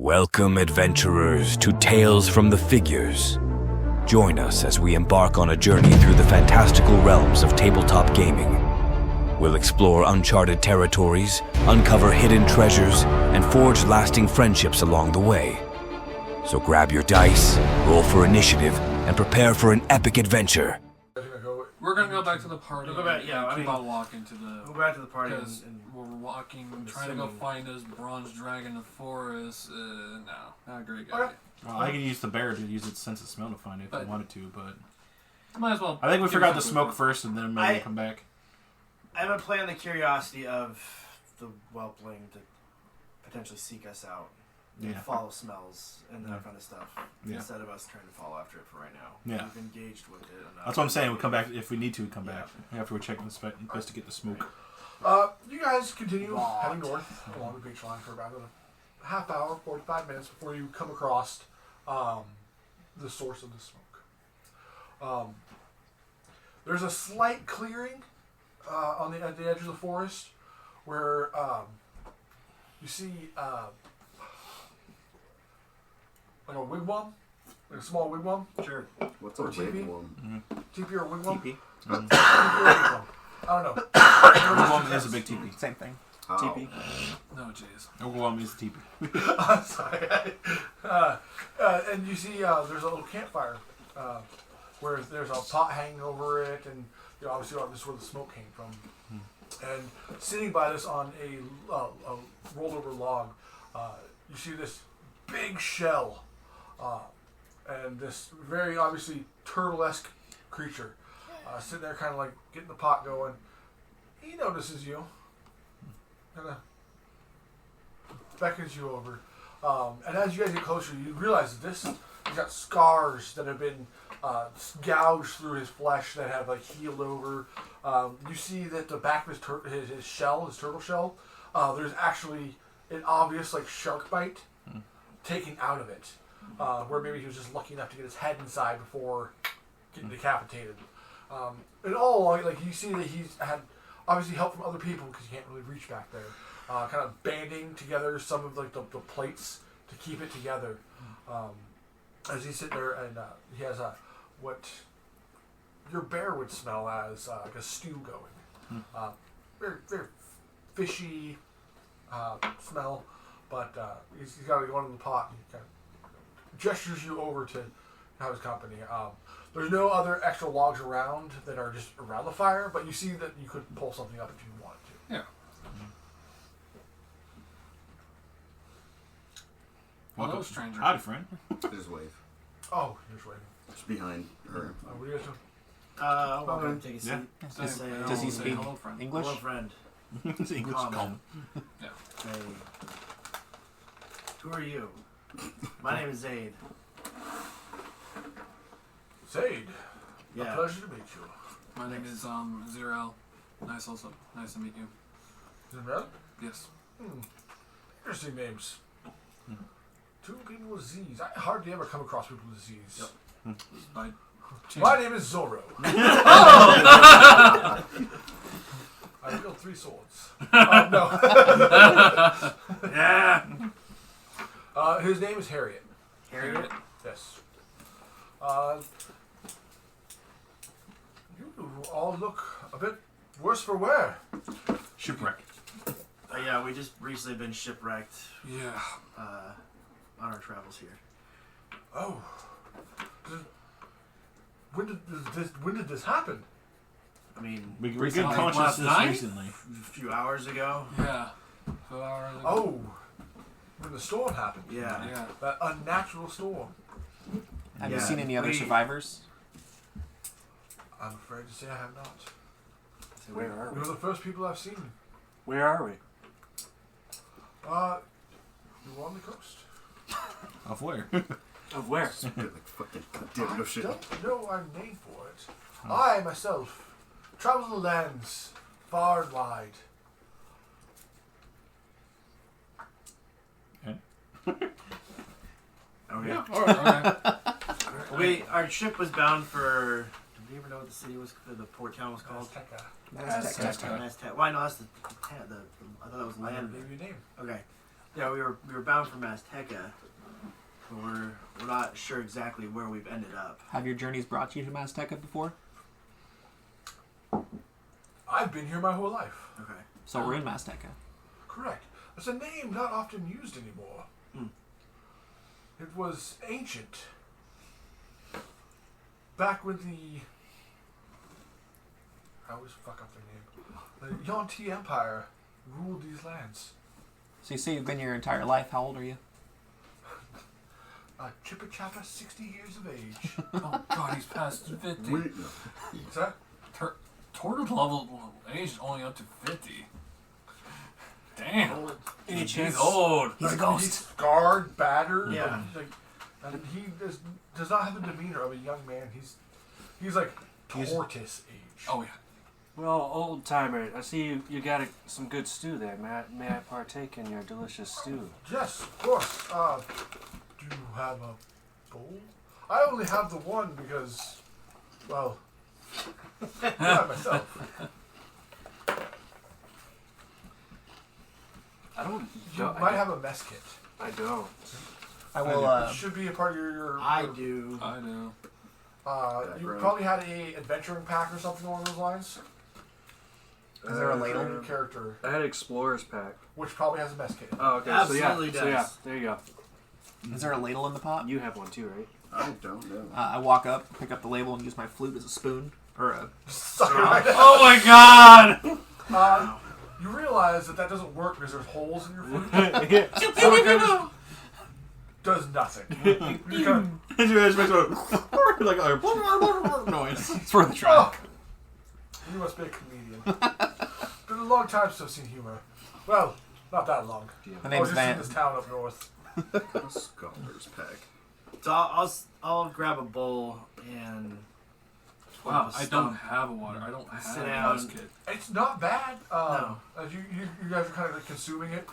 Welcome, adventurers, to Tales from the Figures. Join us as we embark on a journey through the fantastical realms of tabletop gaming. We'll explore uncharted territories, uncover hidden treasures, and forge lasting friendships along the way. So grab your dice, roll for initiative, and prepare for an epic adventure. We're gonna go back to the party. We'll go back, yeah, keep on walking to the. We'll go back to the party because we're walking, trying to go find this bronze dragon in the forest. No, not a great guy. Okay. Well, I could use the bear to use its sense of smell to find it if I wanted to, but might as well. I think we forgot the smoke first, and then maybe come back. I'm gonna play on the curiosity of the whelpling to potentially seek us out. And follow smells and that kind of stuff instead of us trying to follow after it for right now. Yeah. We've engaged with it. That's what I'm saying. We come back if we need to. Come back after we check the investigate the smoke. You guys continue heading north along the beach line for about a half hour, 45 minutes before you come across the source of the smoke. There's a slight clearing at the edge of the forest where you see like a wigwam, like a small wigwam. Sure. What's a wigwam? Teepee or wigwam? Teepee. Teepee or wigwam? I don't know. Wigwam is a big teepee. Same thing. Oh. Teepee. No, jeez. Wigwam is a teepee. I'm sorry. And you see there's a little campfire where there's a pot hanging over it, and you know, obviously this is where the smoke came from. And sitting by this on a rolled over log, you see this big shell. And this very obviously turtle-esque creature sitting there kind of like getting the pot going. He notices you. Kind of beckons you over. And as you guys get closer, you realize that he's got scars that have been gouged through his flesh that have like healed over. You see that the back of his shell, his turtle shell, there's actually an obvious like shark bite taken out of it. Where maybe he was just lucky enough to get his head inside before getting decapitated. And all along, like you see that he's had obviously help from other people because you can't really reach back there. Kind of banding together some of like the plates to keep it together. As he's sitting there, and he has what your bear would smell as like a stew going. Very, very fishy smell, but he's got it going in the pot. And he kind of gestures you over to have his company. There's no other extra logs around that are just around the fire, but you see that you could pull something up if you wanted to. Yeah. Welcome, stranger. Howdy, friend. Just wave. Oh, you're just waiting. Just behind her. What do you guys do? I'll walk over and take a seat. Yeah. Does he speak hello, friend. English? Hello, friend. It's English calm. Yeah. Hey. Who are you? My name is Zaid. Zaid. Yeah. A pleasure to meet you. My name is Zero. Nice to meet you. Is it right? Yes. Interesting names. Two people with Z's. I hardly ever come across people with Z's. Yep. My name is Zorro. I wield 3 swords. No. Yeah. His name is Harriet. Harriet? Yes. You all look a bit worse for wear. Shipwreck. Yeah, we just recently been shipwrecked Yeah. on our travels here. Oh. When did this happen? I mean, We recently, gained last consciousness night? recently. a few hours ago. Yeah. 2 hours ago. Oh. When the storm happened. Yeah. Yeah. That unnatural storm. Have you Yeah. seen any other We- survivors? I'm afraid to say I have not. Where are You're the first people I've seen. Where are we? You were on the coast. Of where? Of where? Like fucking goddamn no shit. I don't know our name for it. I myself travel the lands far and wide. Okay. Yeah, alright. Our ship was bound for. Do we ever know what the city was? The port town was called? Maztica. Maztica. Why not? That's the I thought that was I land. gave you a name. Okay. Yeah, we were bound for Maztica, but we're not sure exactly where we've ended up. Have your journeys brought you to Maztica before? I've been here my whole life. Okay. So we're in Maztica. Correct. It's a name not often used anymore. It was ancient. Back when I always fuck up their name. The Yonti Empire ruled these lands. So you say you've been here your entire life. How old are you? Chippa Chappa, 60 years of age. Oh god, he's past 50. Is that? Tortoise level age is only up to 50. Damn. Any He's chance? old. He's a He's ghost. scarred, battered. Yeah. And he does not have the demeanor of a young man. He's like tortoise age. Oh yeah. Well, old timer, I see you got some good stew there. May I partake in your delicious stew? Yes, of course. Do you have a bowl? I only have the one because, well, yeah, myself. I don't. You might have a mess kit. I don't. I will. It should be a part of your I do. I know. you probably had a adventuring pack or something along those lines. Is there a ladle? Your character, I had Explorer's Pack. which probably has a mess kit. Oh, okay. Absolutely So yeah, does. there you go. Is there a ladle in the pot? You have one too, right? I don't know. I walk up, pick up the label, and use my flute as a spoon or a. Suck it right out. Oh my god! You realize that doesn't work because there's holes in your food. Yeah. So it kind of just does nothing. You kind of, noise. It's worth a try. oh, you must be a comedian. Been a long time since I've seen humor. Well, not that long. The I name's was just in Van. this town up north. A scholar's pack. So I'll grab a bowl and. Wow, I don't stump. have a water. I don't Sit have a down. mess kit. It's not bad. No. As you guys are kind of like consuming it.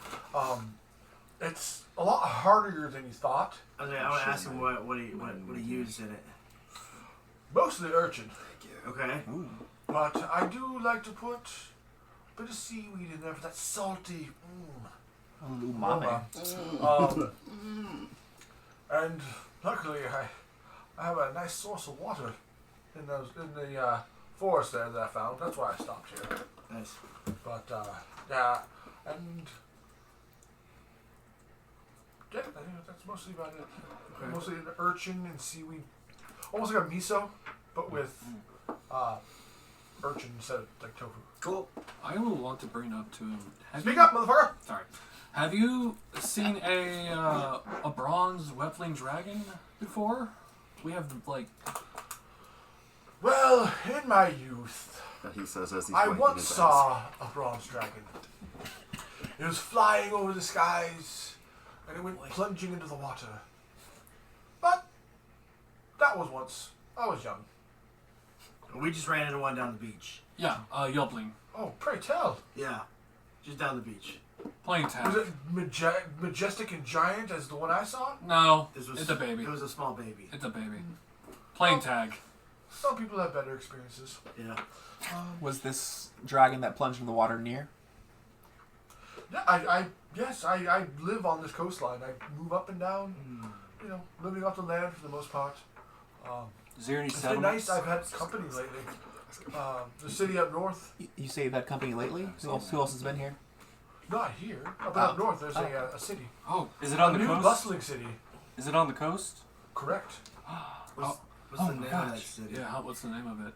It's a lot harder than you thought. I want to ask him what he used in it. Mostly urchin. Okay. But I do like to put a bit of seaweed in there for that salty Umami. aroma. And luckily I have a nice source of water in the forest there that I found. That's why I stopped here. Nice. But yeah, and yeah, I think that's mostly about it. Okay. Mostly an urchin and seaweed, almost like a miso, but with urchin instead of like tofu. Cool. I will want to bring up to him. Speak up, motherfucker! Sorry. Have you seen a bronze whelpling dragon before? We have like. Well, in my youth, He says as he's I wiping once his saw a bronze dragon. It was flying over the skies, and it went plunging into the water. But that was once. I was young. We just ran into one down the beach. Yeah, yelpling. Oh, pray tell. Yeah. Just down the beach. Playing tag. Was it majestic and giant as the one I saw? No, This was it's a baby. It was a small baby. It's a baby. Playing tag. Some people have better experiences. Yeah. Was this dragon that plunged in the water near? Yeah, yes, I live on this coastline. I move up and down, you know, living off the land for the most part. Is there any It's been settlements? nice. I've had company lately. The city up north, You say you've had company lately? Who else has been here? not here, but up north there's a city. Oh, Is it on A the new coast? bustling city. Is it on the coast? Correct. What's oh the my name of that gosh. city? Yeah, what's the name of it?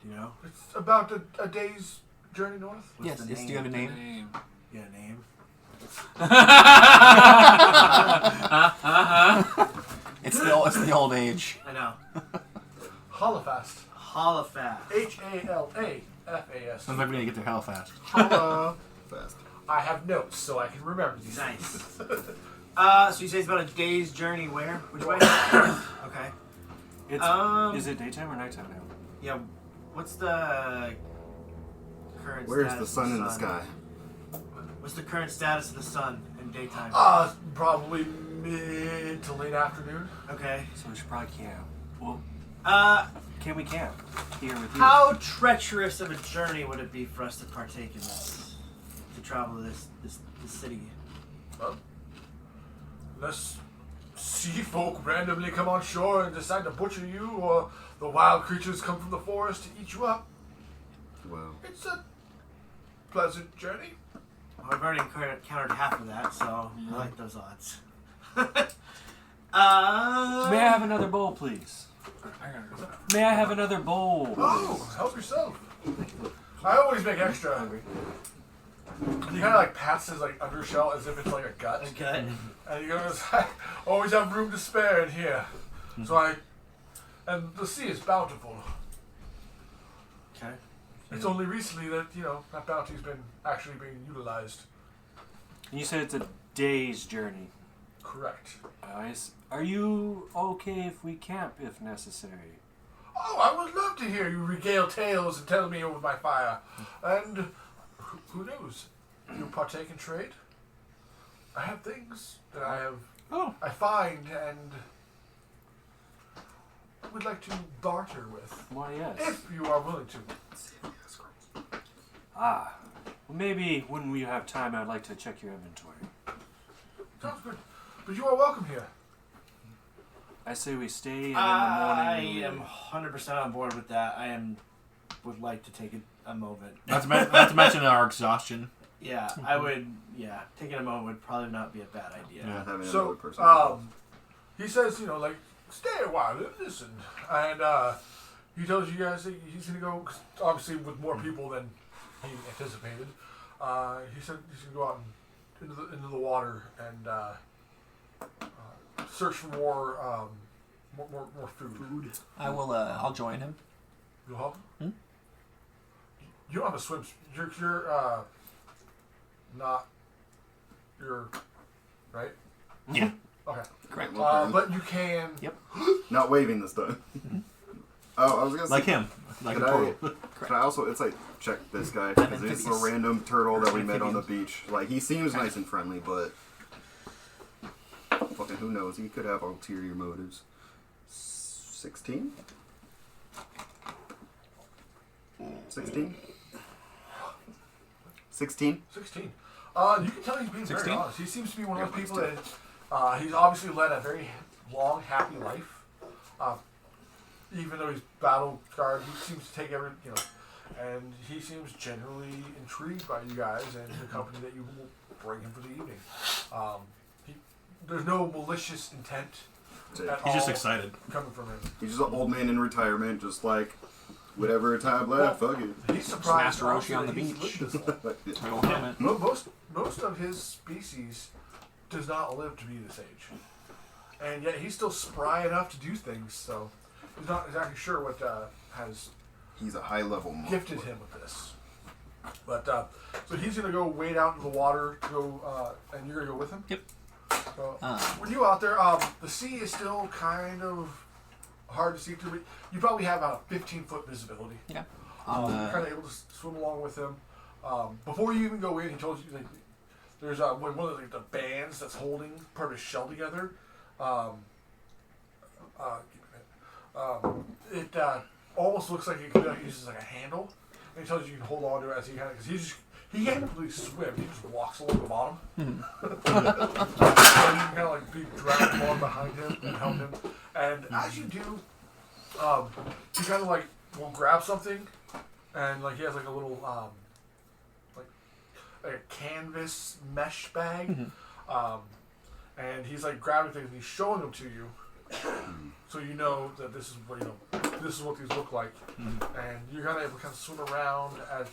Do you know? It's about a day's journey north. What's Yes, the yes. name? Do you have a name? Name. You got a name? It's the old age. I know. Holofast. Holofast. Halafast. Sounds like we need to get to Halifax. Fast. I have notes so I can remember these. Nice. So you say it's about a day's journey where? Which way? Okay. It's, is it daytime or nighttime now? Yeah. What's the current Where's status the sun of in the sky? What's the current status of the sun in daytime? Probably mid to late afternoon. Okay. So we should probably camp. Well, can we camp here with you? How treacherous of a journey would it be for us to partake in this? To travel to this city? Well, unless sea folk randomly come on shore and decide to butcher you, or the wild creatures come from the forest to eat you up. Wow. It's a pleasant journey. Well, I've already countered half of that, so I like those odds. May I have another bowl, please? May I have another bowl? Oh, help yourself. I always make extra. He kind of like pats his like undershell as if it's like a gut. Okay. And he goes, I always have room to spare in here. And the sea is bountiful. Okay. It's only recently that, that bounty's been actually being utilized. You said it's a day's journey. Correct. Are you okay if we camp if necessary? Oh, I would love to hear you regale tales and tell me over my fire. And who knows? You partake in trade? I have things that I find and would like to barter with. Why, yes. If you are willing to. Well, maybe when we have time, I'd like to check your inventory. Sounds good. But you are welcome here. I say we stay, and in the I morning... am 100% on board with that. Would like to take a moment. Not to mention our exhaustion. Yeah, I would. Yeah, taking a moment would probably not be a bad idea. Yeah, having another So, person. he says, stay a while and listen. And he tells you guys that he's going to go, 'cause obviously with more people than he anticipated. He said he's going to go out into the water and search for more food. I will. I'll join him. You'll help him? You don't have a swim. You're right? Yeah. Okay. Correct. But you can. Yep. Not waving this time. Oh, I was gonna say. Like him. Like a turtle. Can I also? It's like check this guy because it's a random turtle that we met on the beach. Like he seems nice and friendly, but fucking who knows? He could have ulterior motives. 16. 16. 16. 16. You can tell he's being 16? very honest. He seems to be one of those people that he's obviously led a very long, happy life. Even though he's battle scarred, he seems to take and he seems generally intrigued by you guys and the company that you will bring him for the evening. There's no malicious intent. He's just excited. Coming from him. He's just an old man in retirement, just like whatever time left. Fuck it. He's surprised Master Roshi on the he's beach. lived this long. I don't have it. Most of his species does not live to be this age, and yet he's still spry enough to do things. So he's not exactly sure what has He's a high level monk. gifted him with this. But so he's gonna go wade out into the water to go, and you're gonna go with him. Yep. So when you out there, the sea is still kind of hard to see through, but you probably have about 15-foot visibility. Yeah. You're kind of able to swim along with him. Before you even go in, he told you there's one of the bands that's holding part of his shell together. It almost looks like it uses like a handle. And he tells you can hold on to it as he kind of because he can't really swim. He just walks along the bottom. So you can kind of like be dragged along behind him and help him. And as you do, he kind of like will grab something, and like he has like a little like a canvas mesh bag, and he's like grabbing things and he's showing them to you, so you know that this is what this is what these look like, and you're kind of able to kind of swim around as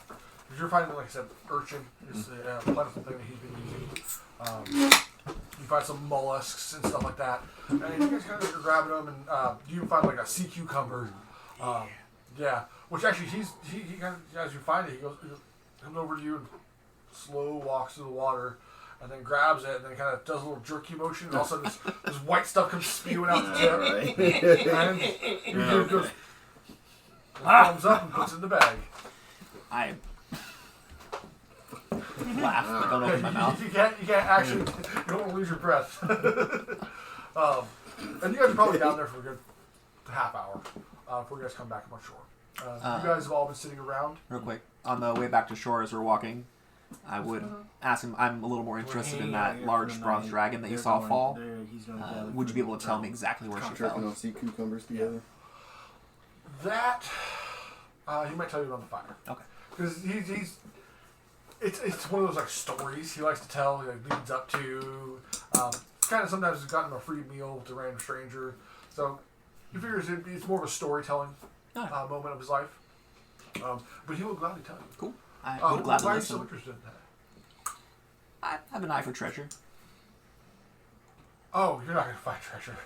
you're finding, like I said, urchin is a plentiful thing that he's been using. You find some mollusks and stuff like that, and you guys kind of grabbing them, and you find like a sea cucumber. Yeah, which actually he kind of, as you find it, he comes over to you and slow walks through the water, and then grabs it, and then kind of does a little jerky motion, and all of a sudden this white stuff comes spewing out the tip, and he goes, thumbs up and puts it in the bag. I laugh, but don't open my mouth. You can't actually, you don't want to lose your breath. And you guys are probably down there for a good half hour before you guys come back on shore. You guys have all been sitting around. Real quick, on the way back to shore as we're walking, I would ask him. I'm a little more interested in that large bronze dragon that you saw fall. Would you be able to tell me exactly where she Tracking fell? on sea cucumbers together. That he might tell you on the fire. Okay. Because he's it's one of those like stories he likes to tell. He like, leads up to kind of sometimes he's gotten a free meal with a random stranger. So he figures it's more of a storytelling moment of his life. But he will gladly tell you. Cool. I would gladly why are you so listen. interested in that? I have an eye for treasure. Oh, you're not going to find treasure.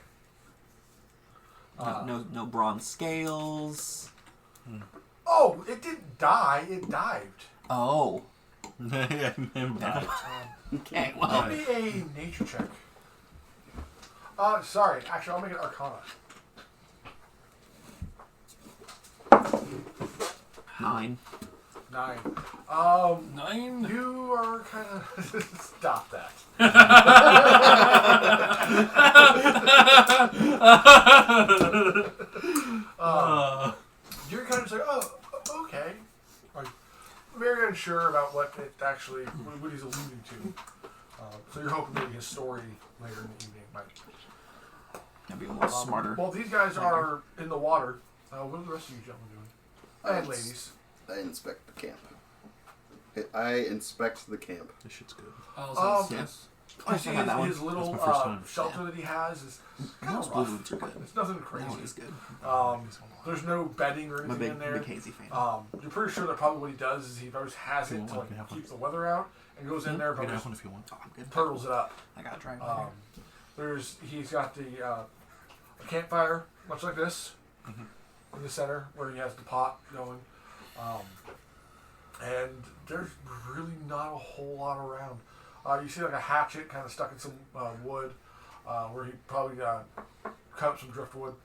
No bronze scales. Oh, it didn't die. It dived. Oh. Yeah, Okay, well. Give me a nature check. Sorry. Actually, I'll make it Arcana. 9. 9. 9? You are kind of... Stop that. You're kind of just like, oh, okay. Like, very unsure about what it actually, what he's alluding to. So you're hoping maybe his story later in the evening might... I'd be a little smarter. Well, these guys are in the water. What are the rest of you gentlemen doing? And ladies. I inspect the camp. I inspect the camp. This shit's good. Yes. You see that one. his little That's my first time. shelter that he has is kind Those of blue rough. ones are good. It's nothing That crazy. one is good. There's no bedding or I'm a anything in there. big Hazy fan. You're pretty sure that probably what he does is he always has it to like keep the weather out and goes in there, You but can have just one if you want. Oh, I'm good. turtles it up. I got a dragon later. He's got the a campfire, much like this, in the center where he has the pot going, and there's really not a whole lot around. You see like a hatchet kind of stuck in some wood, where he probably cut up some driftwood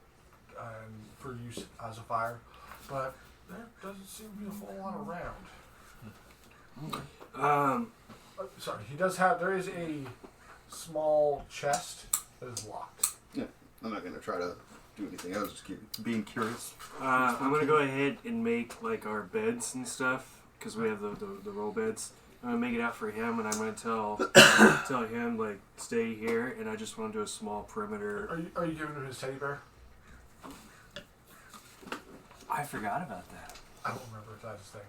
for use as a fire, but there doesn't seem to be a whole lot around. Sorry, he does have. There is a small chest that is locked. Yeah, I'm not gonna try to do anything. I was just being curious. I'm gonna go ahead and make like our beds and stuff because we have the roll beds. I'm gonna make it out for him, and I'm gonna tell him like stay here, and I just want to do a small perimeter. Are you giving him his teddy bear? I forgot about that. I don't remember if that's his thing.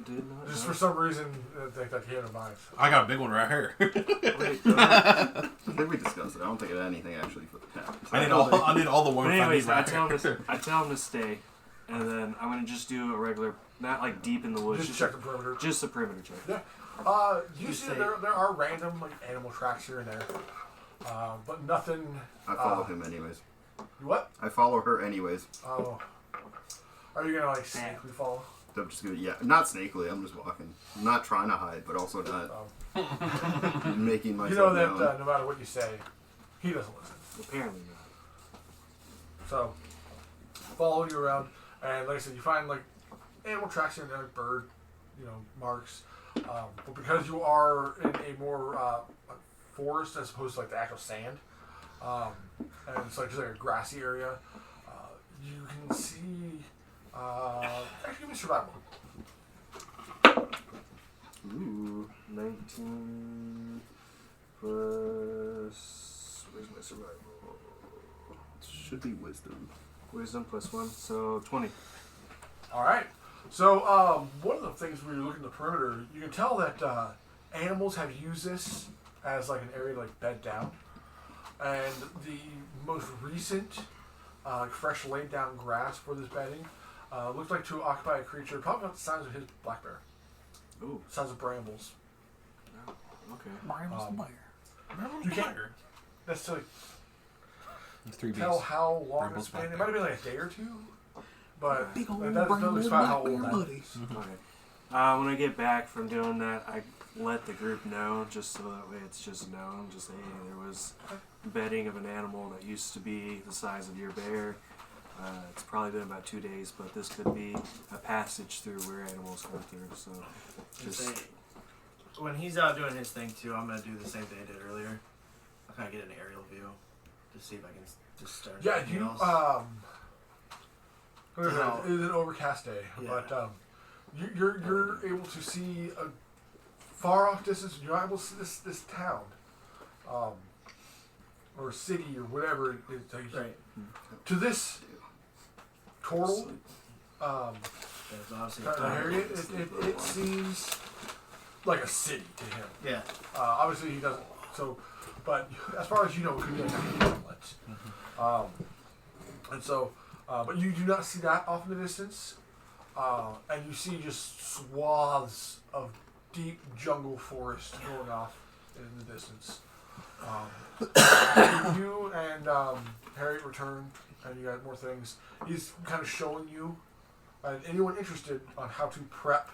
Did not. Just for some reason, that he had in mind. I got a big one right here. Wait, I think we discussed it. I don't think it had anything actually for the cat. I need all the one. But anyways, I tell him to stay, and then I'm gonna just do a regular, not like deep in the woods. Just check the perimeter. Just a perimeter check. Yeah. You see there are random like animal tracks here and there, but nothing. I follow him anyways. You what? I follow her anyways. Oh. Are you gonna like snakely follow? I'm just gonna, not snakely. I'm just walking. I'm not trying to hide, but also not making myself You know that known. no matter what you say, he doesn't listen. Apparently not. So, follow you around, and like I said, you find like animal tracks here and there, like bird, marks. But because you are in a more forest as opposed to like the actual sand, and it's like just like a grassy area, you can see. Actually, give me survival. Ooh. 19 plus. Where's my survival? Should be wisdom. Wisdom plus 1, so 20. All right. So one of the things when you're looking at the perimeter, you can tell that animals have used this as like an area to like bed down, and the most recent fresh laid down grass for this bedding looks like to occupy a creature probably about the size of his black bear. Ooh. Size of brambles. Okay. Brambles the Bear. You can't necessarily It's 3 tell Bs. how long Brambles it's been. black It might have been like a day or two, but Big old that doesn't Brambles describe how black old bear that buddies. is. Okay. When I get back from doing that, I let the group know, just so that way it's just known. Just say, hey, there was bedding of an animal that used to be the size of your bear. It's probably been about 2 days, but this could be a passage through where animals go through. So, just When he's out doing his thing too, I'm gonna do the same thing I did earlier. I'll kind of get an aerial view to see if I can just start. Yeah, something you else. it is an overcast day, Yeah. but you're able to see a far off distance, you're able to see this town, or city, or whatever it is. Right. To this turtle, There's obviously a area, it seems like a city to him. Yeah. Obviously, he doesn't. So, but as far as you know, it could be like a hamlet. And so, but you do not see that off in the distance, and you see just swaths of deep jungle forest going off in the distance. You and Harriet return, and you got more things. He's kind of showing you, and anyone interested on how to prep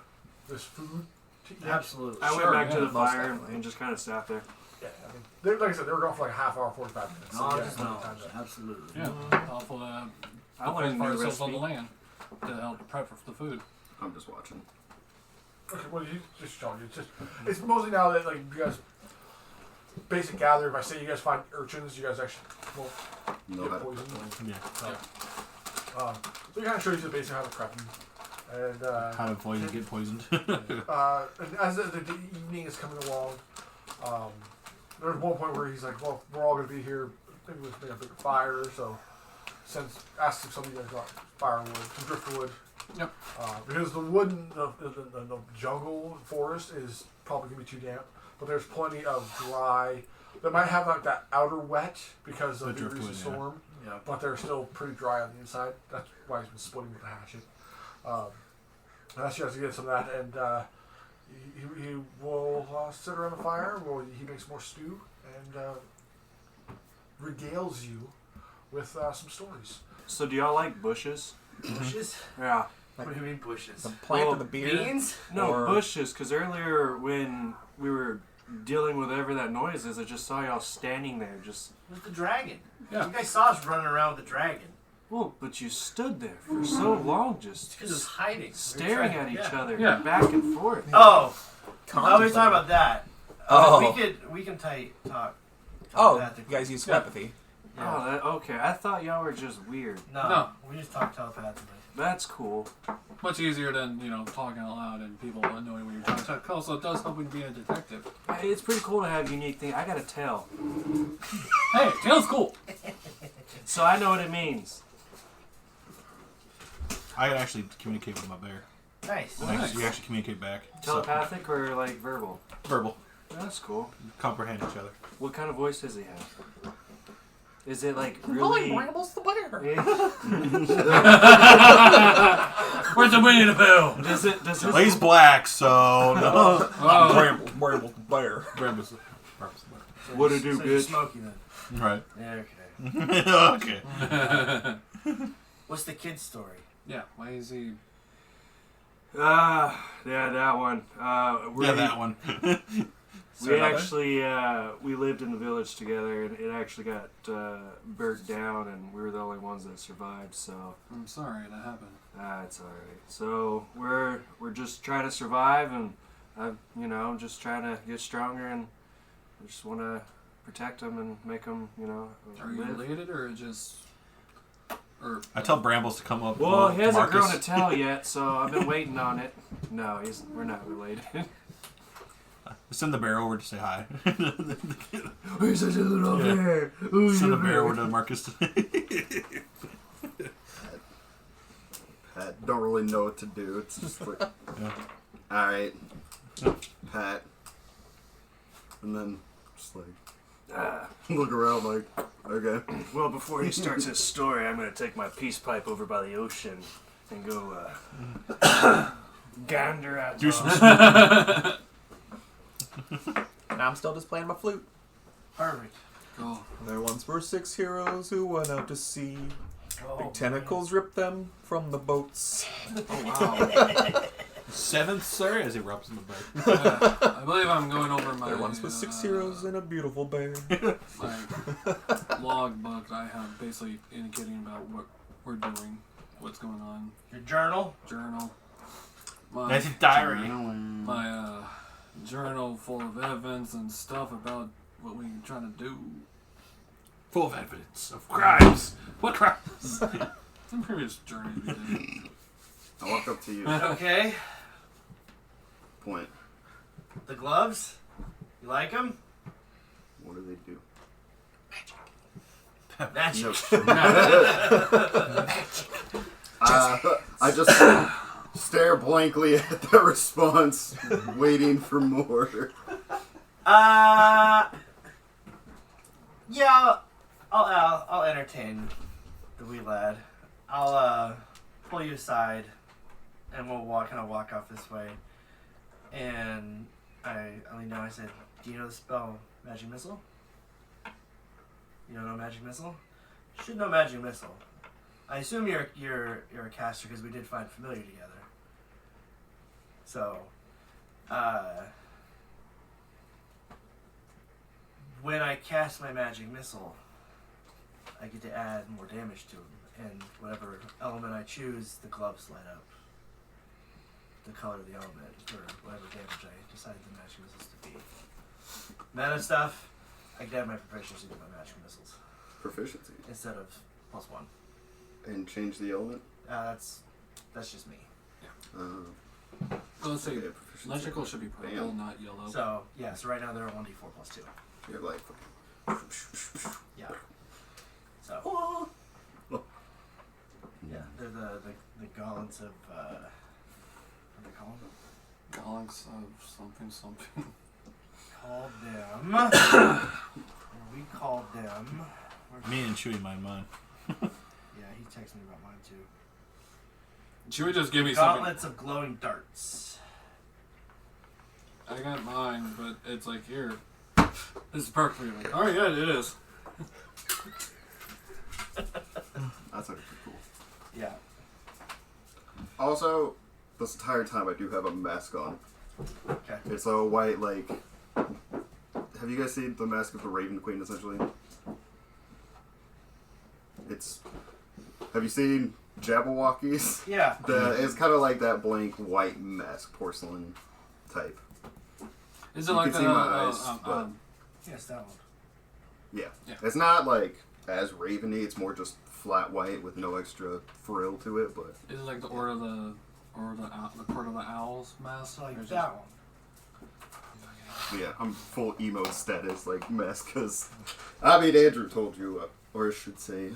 this food to eat. Absolutely. I went back to the fire and just kind of sat there. Yeah, I mean, like I said, they were going for like a half hour, 45 minutes. So No, yeah, just plenty no. of time to- Absolutely. Yeah. Helpful to I want a find new ourselves on recipe. the land to help prep for the food. I'm just watching. Okay, well, you just showing you. It's mostly now that like you guys basic gather. If I say you guys find urchins, you guys actually won't No, get that- poisoned. Yeah. So he kind of shows you the basic how to prep them. And How to avoid and get poisoned. and as the evening is coming along, there's one point where he's like, "Well, we're all going to be here. Maybe let's make a big fire." So, asks if some of you guys got firewood, some driftwood. Yep. Because the wood in the jungle forest is probably going to be too damp, but there's plenty of dry. That might have like that outer wet because of the driftwood, recent storm, Yeah. but they're still pretty dry on the inside. That's why he's been splitting with the hatchet. And ask you guys to get some of that, and he will sit around the fire. He makes more stew and regales you with some stories. So do y'all like bushes? Bushes? Yeah. What do you mean bushes? The plant Well, of the beer. Beans? No, Or- bushes, because earlier when we were dealing with whatever that noise is, I just saw y'all standing there just... With the dragon. Yeah. You guys saw us running around with the dragon. Well, but you stood there for so long It's just because it was hiding. staring at each other Yeah. back and forth. Oh, I was talking about that. Oh. We can talk. Oh, that you guys use telepathy. Oh, that, okay. I thought y'all were just weird. No. We just talk telepathically. That's cool. Much easier than, talking out loud and people knowing when you're trying to talk. Also, it does help when being a detective. Hey, it's pretty cool to have unique things. I got a tell. Hey, tail's cool. So I know what it means. I can actually communicate with my bear. Nice. And Nice. we actually communicate back. Telepathic or like verbal? So, verbal. That's cool. Comprehend each other. What kind of voice does he have? Is it like really... Brambles the bear. Where's the Winnie the Pooh? Does it... He's black, so no. Oh. Brambles the bear. Brambles. What to do, So you're bitch? smoky then. Right. Yeah, okay. Okay. What's the kid's story? Yeah, why is he... Yeah, that one. Yeah, that one. We actually, we lived in the village together, and it actually got burnt down, and we were the only ones that survived, so... I'm sorry that happened. It's alright. So, we're just trying to survive, and, just trying to get stronger, and I just want to protect them and make them, Are you live. related or just... Or... I tell Brambles to come up. Well, to he hasn't grown Marcus. a tail yet, so I've been waiting on it. No, we're not related. Send the bear over to say hi. Where's such a little Yeah. bear? Send the bear over to Marcus. Pat don't really know what to do. It's just like, Yeah. all right, Pat, and then just like look around like, okay. Well, before he starts his story, I'm going to take my peace pipe over by the ocean and go gander at Do the- some smoking. And I'm still just playing my flute. Perfect. Oh, There once were 6 heroes who went out to sea. Oh, Big tentacles ripped them from the boats. oh wow. 7th, sir, as he rubs in the bear. I believe I'm going over my... There once was 6 heroes and a beautiful bear. My log book I have basically indicating about what we're doing, what's going on. Your journal? Journal. My, That's his diary. my journal full of evidence and stuff about what we're trying to do. Full of evidence of crimes. What crimes? Some previous journeys we did. I walk up to you. Okay. Point. The gloves? You like them? What do they do? Magic. I just stare blankly at the response, waiting for more. Yeah, I'll entertain the wee lad. I'll pull you aside, and we'll kind of walk off this way. And I lean down. I said, "Do you know the spell Magic Missile? You don't know Magic Missile? You should know Magic Missile. I assume you're a caster because we did find familiar together. So, when I cast my Magic Missile, I get to add more damage to him, and whatever element I choose, the gloves light up. The color of the element, or whatever damage I decide the Magic Missiles to be. Mana stuff, I can add my proficiency to my Magic Missiles Proficiency. instead of +1. And change the element? That's just me. Well, let's say Yeah, proficiency. electrical should be purple, Bam. not yellow. So yeah, so right now they're 1d4 +2. You're like... Yeah. So yeah, they're the gauntlets of what do they call them? Galax of something. Called them. We called them. Me and Chewy mind mine. Yeah, he texted me about mine too. Should we just give me something? Gauntlets of glowing darts. I got mine, but it's like here. This is perfectly like. Oh yeah, it is. That's actually cool. Yeah. Also, this entire time I do have a mask on. Okay. It's a white, like... Have you guys seen the Mask of the Raven Queen, essentially? It's... Have you seen Jabberwockies? Yeah. It's kind of like that blank white mask porcelain type. Is it You like can see my eyes, but Yes, that one. yeah. Yeah. It's not like as raveny. It's more just flat white with no extra frill to it. But Is it like the Court of the Owls mask? So like Or is that one. yeah, I'm full emo status like mask because I mean Andrew told you, or I should say,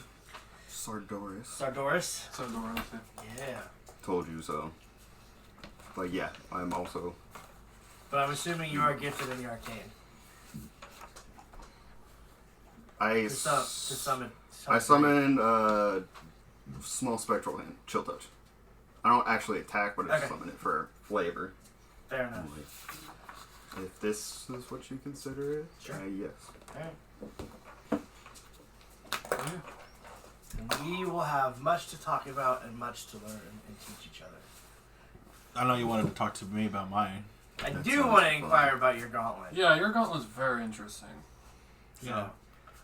Sardoris Sardoris. So Dora, Yeah. told you so. But yeah, I'm also. But I'm assuming you are gifted in the arcane. I To summon. I summon small spectral hand, chill touch. I don't actually attack, but I just Okay. summon it for flavor. Fair enough. If this is what you consider it, Sure. Yes. Alright. And we will have much to talk about and much to learn and teach each other. I know you wanted to talk to me about mine. I That do sounds want to fun. inquire about your gauntlet. Yeah, your gauntlet's very interesting. Yeah.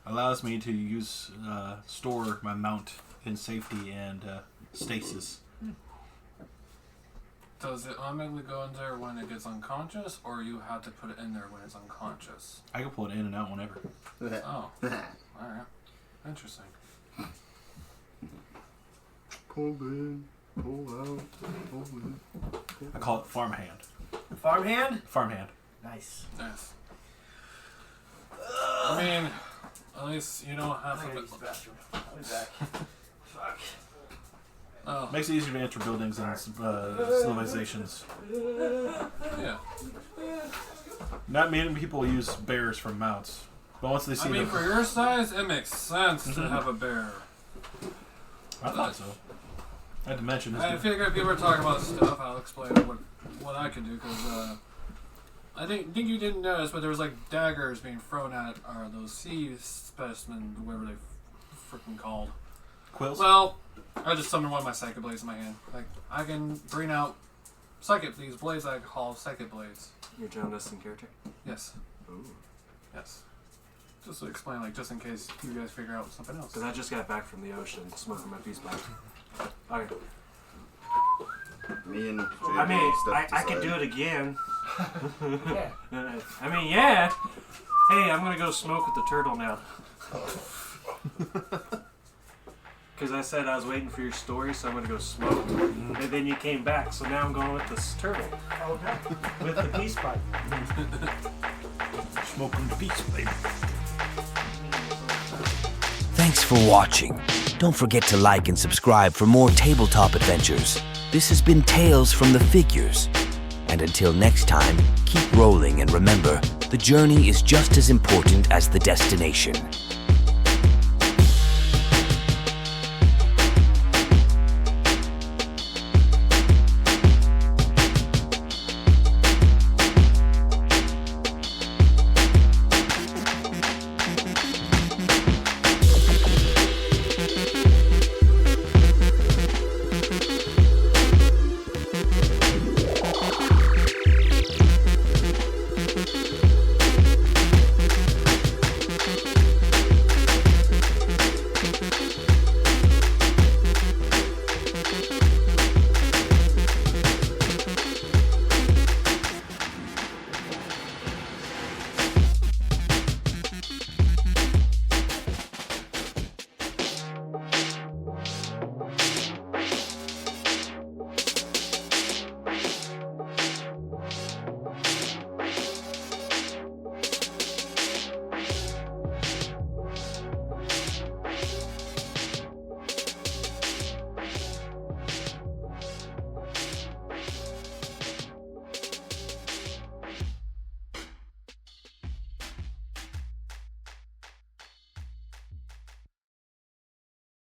Allows me to use store my mount in safety and stasis. Does it automatically go in there when it gets unconscious, or you have to put it in there when it's unconscious? I can pull it in and out whenever. Oh, alright. Interesting. Pull in, pull out, pull in. I call it farmhand. Farmhand? Farmhand. Nice. Nice. I mean, at least you don't have I gotta to. use the bathroom. I'll be back. Fuck. Oh, Makes it easier to enter buildings and civilizations. yeah. Not many people use bears for mounts, but once they see I mean, them, for your size, it makes sense to have a bear. I thought so. I had to mention this. I figure if people are talking about stuff, I'll explain what I can do, because I think you didn't notice, but there was like daggers being thrown at those sea specimen, whatever they freaking called. Quills. Well, I just summoned one of my psychic blades in my hand. Like, I can bring out these blades I call psychic blades. Your Jonas and character? Yes. Ooh. Yes. Just to explain, like, just in case you guys figure out something else. Because I just got back from the ocean, smoking my peace pipe. Okay. Me and I mean, I could do it again. Yeah. I mean, yeah. Hey, I'm gonna go smoke with the turtle now. Because I said I was waiting for your story, so I'm gonna go smoke. And then you came back, so now I'm going with this turtle. Okay. With the peace pipe. Smoking the peace, baby. Thanks for watching. Don't forget to like and subscribe for more tabletop adventures. This has been Tales from the Figures. And until next time, keep rolling and remember, the journey is just as important as the destination.